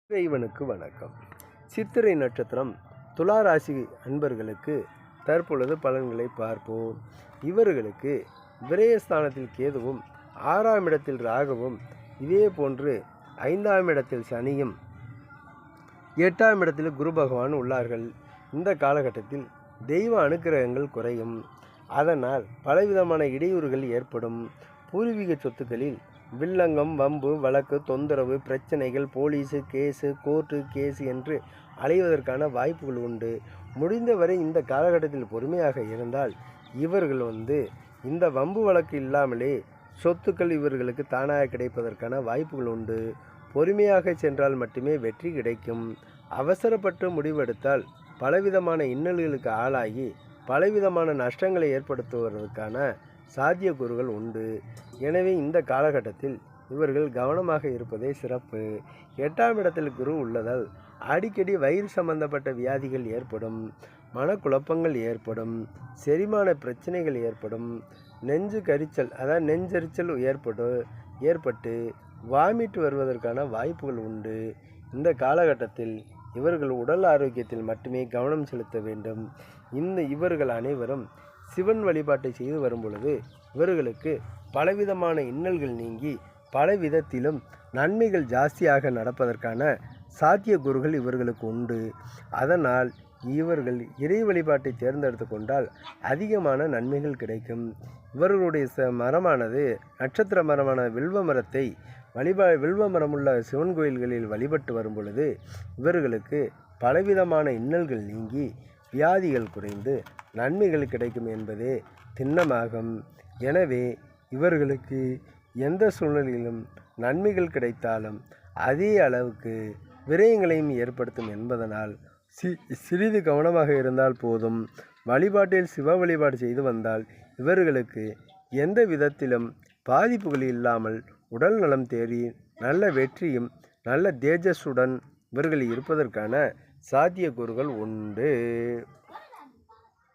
இறைவனுக்கு வணக்கம். சித்திரை நட்சத்திரம் துலா ராசி அன்பர்களுக்கு தற்பொழுது பலன்களை பார்ப்போம். இவர்களுக்கு விரயஸ்தானத்தில் கேதுவும் 6ஆம் இடத்தில் ராகுவும் இதே போன்று 5ஆம் இடத்தில் சனியும் 8ஆம் இடத்தில் குரு பகவான் உள்ளார்கள். இந்த காலகட்டத்தில் தெய்வ அனுக்கிரகங்கள் குறையும். அதனால் பலவிதமான இடையூறுகள் ஏற்படும். பூர்வீக சொத்துக்களில் வில்லங்கம், வம்பு, வழக்கு, தொந்தரவு, பிரச்சனைகள், போலீஸு கேஸு, கோர்ட்டு கேஸு என்று அலைவதற்கான வாய்ப்புகள் உண்டு. முடிந்தவரை இந்த காலகட்டத்தில் பொறுமையாக இருந்தால் இவர்கள் இந்த வம்பு வழக்கு இல்லாமலே சொத்துக்கள் இவர்களுக்கு தானாக கிடைப்பதற்கான வாய்ப்புகள் உண்டு. பொறுமையாக சென்றால் மட்டுமே வெற்றி கிடைக்கும். அவசரப்பட்டு முடிவெடுத்தால் பலவிதமான இன்னல்களுக்கு ஆளாகி பலவிதமான நஷ்டங்களை ஏற்படுத்துவதற்கான சாத்தியக்கூறுகள் உண்டு. எனவே இந்த காலகட்டத்தில் இவர்கள் கவனமாக இருப்பதே சிறப்பு. 8ஆம் இடத்தில் குரு உள்ளதால் அடிக்கடி வயிறு சம்பந்தப்பட்ட வியாதிகள் ஏற்படும், மனக்குழப்பங்கள் ஏற்படும், செரிமான பிரச்சனைகள் ஏற்படும், நெஞ்சு கரிச்சல் நெஞ்சரிச்சல் ஏற்பட்டு வாமிட்டு வருவதற்கான வாய்ப்புகள் உண்டு. இந்த காலகட்டத்தில் இவர்கள் உடல் ஆரோக்கியத்தில் மட்டுமே கவனம் செலுத்த வேண்டும். இவர்கள் அனைவரும் சிவன் வழிபாட்டை செய்து வரும் பொழுது இவர்களுக்கு பலவிதமான இன்னல்கள் நீங்கி பலவிதத்திலும் நன்மைகள் ஜாஸ்தியாக நடப்பதற்கான சாத்தியக்கூறுகள் இவர்களுக்கு உண்டு. அதனால் இவர்கள் இறை வழிபாட்டை தேர்ந்தெடுத்து கொண்டால் அதிகமான நன்மைகள் கிடைக்கும். இவர்களுடைய மரமானது நட்சத்திர மரமான வில்வ மரத்தை வில்வ மரமுள்ள சிவன் கோயில்களில் வழிபட்டு வரும் பொழுது இவர்களுக்கு பலவிதமான இன்னல்கள் நீங்கி வியாதிகள் குறைந்து நன்மைகள் கிடைக்கும் என்பதே திண்ணமாகும். எனவே இவர்களுக்கு எந்த சூழ்நிலையிலும் நன்மைகள் கிடைத்தாலும் அதே அளவுக்கு விரயங்களையும் ஏற்படுத்தும் என்பதனால் சிறிது கவனமாக இருந்தால் போதும். வழிபாட்டில் சிவ வழிபாடு செய்து வந்தால் இவர்களுக்கு எந்த விதத்திலும் பாதிப்புகள் இல்லாமல் உடல் நலம் தேறி நல்ல வெற்றியும் நல்ல தேஜஸுடன் இவர்கள் இருப்பதற்கான சாத்தியக்கூறுகள் உண்டு.